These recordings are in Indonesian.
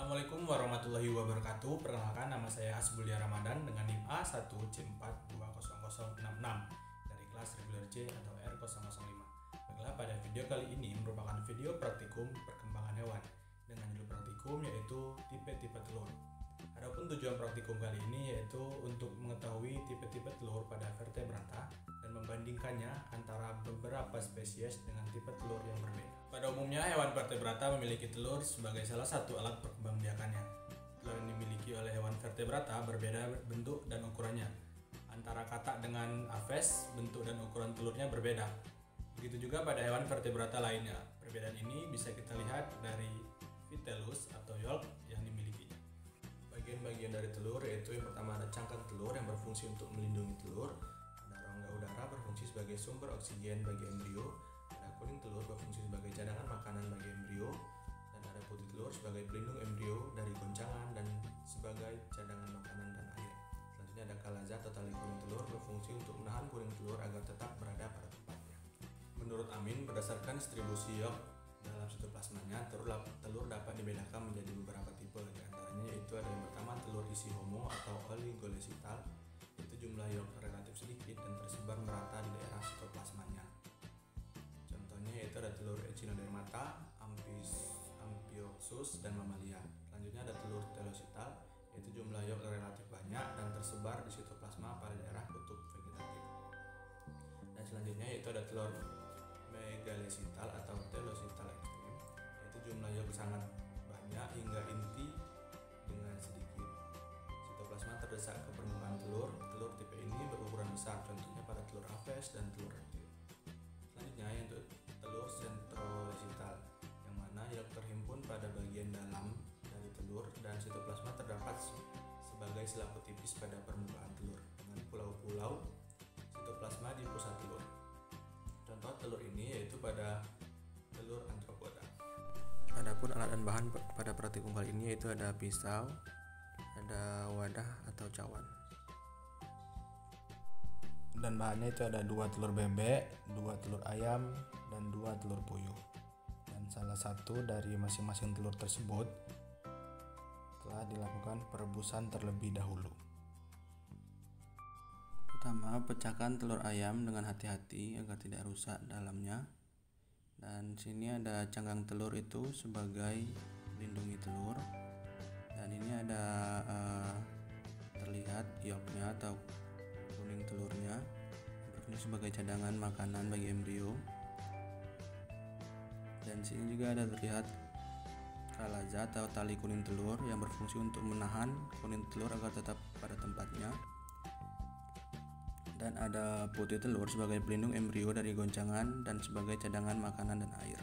Assalamualaikum warahmatullahi wabarakatuh. Perkenalkan, nama saya Asbulia Ramadan dengan NIM A1C4200066 dari kelas reguler C atau R005. Baiklah, pada video kali ini merupakan video praktikum perkembangan hewan dengan judul praktikum yaitu tipe-tipe telur. Adapun tujuan praktikum kali ini yaitu untuk mengetahui tipe-tipe telur pada vertebrata dan membandingkannya antara beberapa spesies dengan tipe telur yang berbeda. Pada umumnya hewan vertebrata memiliki telur sebagai salah satu alat perkembangbiakannya. Telur yang dimiliki oleh hewan vertebrata berbeda bentuk dan ukurannya. Antara katak dengan aves, bentuk dan ukuran telurnya berbeda. Begitu juga pada hewan vertebrata lainnya. Perbedaan ini bisa kita lihat dari vitellus atau yolk yang dimilikinya. Bagian-bagian dari telur yaitu yang pertama ada cangkang telur yang berfungsi untuk melindungi telur, ada rongga udara berfungsi sebagai sumber oksigen bagi embrio, ada kuning telur berfungsi sebagai cadangan makanan bagi embrio, dan ada putih telur sebagai pelindung embrio dari goncangan dan sebagai cadangan makanan dan air. Selanjutnya ada kalaza atau tali kuning telur berfungsi untuk menahan kuning telur agar tetap berada pada tempatnya. Menurut Amin, berdasarkan distribusi yolk dalam sitoplasmanya, telur dapat dibedakan menjadi beberapa tipe. Di antaranya yaitu ada yang pertama telur isi homo atau oligolesital, itu jumlah yolk relatif sedikit dan tersebar merata di daerah sitoplasmanya. Contohnya yaitu ada telur echinodermata, amphioxus, dan mamalia. Selanjutnya ada telur telosital, yaitu jumlah yolk relatif banyak dan tersebar di sitoplasma pada daerah kutub vegetatif. Dan selanjutnya yaitu ada telur megalesital atau telosital ekstrim, yaitu jumlah yolk sangat banyak hingga inti dengan sedikit. Sitoplasma terdesak ke permukaan telur. Telur tipe ini berukuran besar, contohnya pada telur aves dan telur reptil. Selanjutnya yaitu telur centrolesital, yang mana yolk terhimpun pada bagian dalam dari telur dan sitoplasma terdapat sebagai selaput tipis pada permukaan telur dengan pulau-pulau sitoplasma di pusat telur. Contoh telur ini yaitu pada telur antropoda. Adapun alat dan bahan pada praktikum kali ini yaitu ada pisau, ada wadah atau cawan. Dan bahannya itu ada 2 telur bebek, 2 telur ayam, dan 2 telur puyuh. Dan salah satu dari masing-masing telur tersebut telah dilakukan perebusan terlebih dahulu. Pertama, pecahkan telur ayam dengan hati-hati agar tidak rusak dalamnya. Dan sini ada cangkang telur itu sebagai melindungi telur. Dan ini ada terlihat yolknya atau kuning telurnya berfungsi sebagai cadangan makanan bagi embrio. Dan sini juga ada terlihat kalaza atau tali kuning telur yang berfungsi untuk menahan kuning telur agar tetap pada tempatnya. Dan ada putih telur sebagai pelindung embrio dari goncangan dan sebagai cadangan makanan dan air.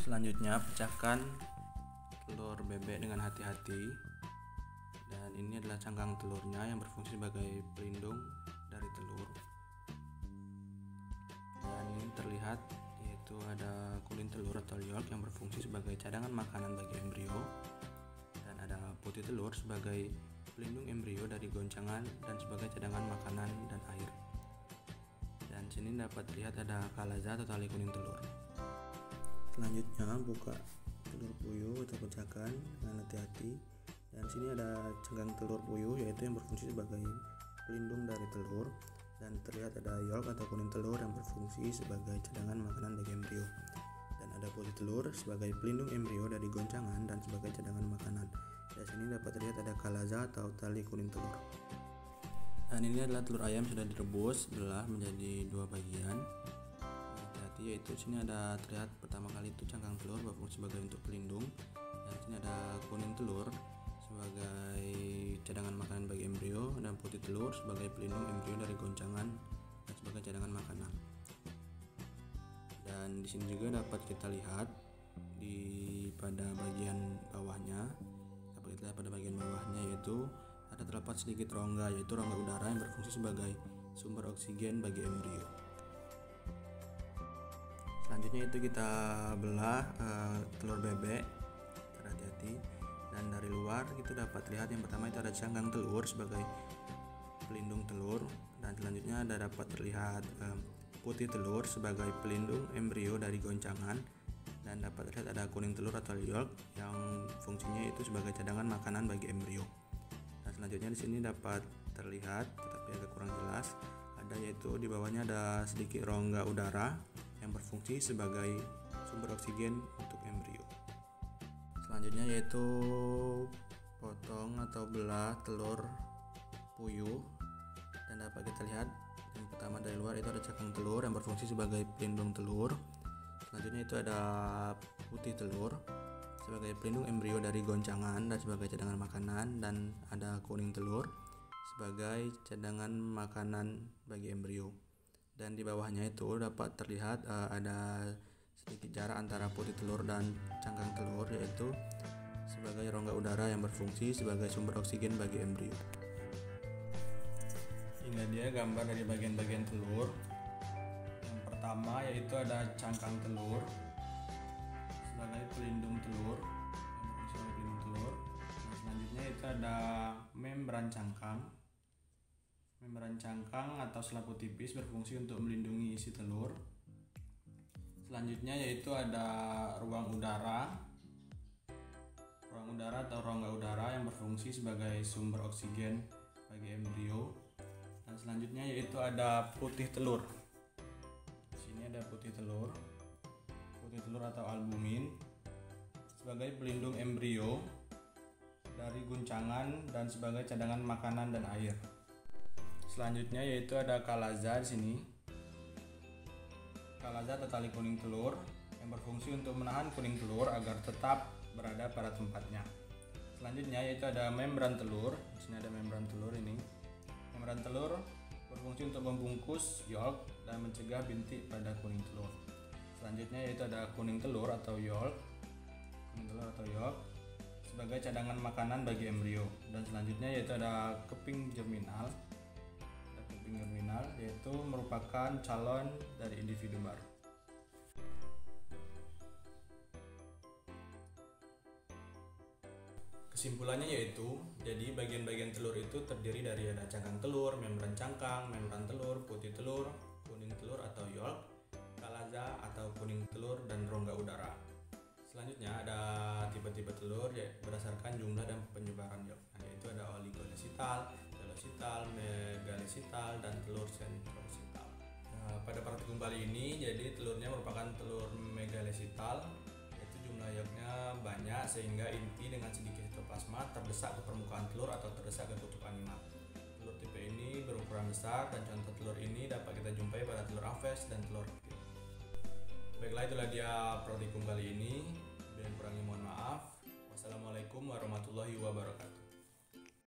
Selanjutnya, pecahkan telur bebek dengan hati-hati. Dan ini adalah cangkang telurnya yang berfungsi sebagai pelindung dari telur. Dan ini terlihat yaitu ada kuning telur atau yolk yang berfungsi sebagai cadangan makanan bagi embrio, dan ada putih telur sebagai pelindung embrio dari goncangan dan sebagai cadangan makanan dan air. Dan sini dapat terlihat ada kalaza atau tali kuning telur. Selanjutnya, buka telur puyuh atau pecahkan dengan hati-hati. Dan sini ada cangkang telur puyuh yaitu yang berfungsi sebagai pelindung dari telur. Dan terlihat ada yolk atau kuning telur yang berfungsi sebagai cadangan makanan bagi embrio, dan ada putih telur sebagai pelindung embrio dari goncangan dan sebagai cadangan makanan. Dan sini dapat terlihat ada kalaza atau tali kuning telur. Dan ini adalah telur ayam sudah direbus, belah menjadi 2 bagian. Hati-hati, yaitu sini ada terlihat pertama kali itu cangkang telur berfungsi sebagai untuk pelindung, dan sini ada kuning telur sebagai cadangan makanan bagi embrio dan putih telur sebagai pelindung embrio dari goncangan dan sebagai cadangan makanan. Dan di sini juga dapat kita lihat pada bagian bawahnya, yaitu ada terdapat sedikit rongga, yaitu rongga udara yang berfungsi sebagai sumber oksigen bagi embrio. Selanjutnya itu kita belah telur bebek, hati-hati. Dan dari luar itu dapat lihat yang pertama itu ada cangkang telur sebagai pelindung telur, dan selanjutnya dapat terlihat putih telur sebagai pelindung embrio dari goncangan, dan dapat terlihat ada kuning telur atau yolk yang fungsinya itu sebagai cadangan makanan bagi embrio. Dan selanjutnya di sini dapat terlihat, tetapi agak kurang jelas, ada yaitu di bawahnya ada sedikit rongga udara yang berfungsi sebagai sumber oksigen untuk embrio. Selanjutnya yaitu potong atau belah telur puyuh, dan dapat kita lihat yang pertama dari luar itu ada cakang telur yang berfungsi sebagai pelindung telur. Selanjutnya itu ada putih telur sebagai pelindung embrio dari goncangan dan sebagai cadangan makanan, dan ada kuning telur sebagai cadangan makanan bagi embrio. Dan di bawahnya itu dapat terlihat ada sedikit jarak antara putih telur dan cangkang telur, yaitu sebagai rongga udara yang berfungsi sebagai sumber oksigen bagi embrio. Ini dia gambar dari bagian-bagian telur. Yang pertama yaitu ada cangkang telur sebagai pelindung telur, yang berfungsi sebagai pelindung telur. Nah, selanjutnya itu ada membran cangkang. Membran cangkang atau selaput tipis berfungsi untuk melindungi isi telur. Selanjutnya yaitu ada ruang udara. Ruang udara atau rongga udara yang berfungsi sebagai sumber oksigen bagi embrio. Dan selanjutnya yaitu ada putih telur. Di sini ada putih telur atau albumin sebagai pelindung embrio dari guncangan dan sebagai cadangan makanan dan air. Selanjutnya yaitu ada kalaza di sini. Kalaza atau tali kuning telur yang berfungsi untuk menahan kuning telur agar tetap berada pada tempatnya. Selanjutnya yaitu ada membran telur. Di sini ada membran telur ini. Membran telur berfungsi untuk membungkus yolk dan mencegah bintik pada kuning telur. Selanjutnya yaitu ada kuning telur atau yolk. Sebagai cadangan makanan bagi embrio. Dan selanjutnya yaitu ada keping germinal. Yaitu merupakan calon dari individu baru. Kesimpulannya yaitu, jadi bagian-bagian telur itu terdiri dari ada cangkang telur, membran cangkang, membran telur, putih telur, kuning telur atau yolk, kalaza atau kuning telur, dan rongga udara. Selanjutnya ada tipe-tipe telur berdasarkan jumlah dan penyebaran yolk, yaitu ada oligolesital, telosital, megalesital, dan telur sentrosital. Nah, pada praktikum kali ini jadi telurnya merupakan telur megalesital, yaitu jumlah yolknya banyak sehingga inti dengan sedikit sitoplasma terdesak ke permukaan telur atau terdesak ke kutub animal. Telur tipe ini berukuran besar dan contoh telur ini dapat kita jumpai pada telur aves dan telur reptil. Baiklah, itulah dia praktikum kali ini. Bila kurangnya mohon maaf.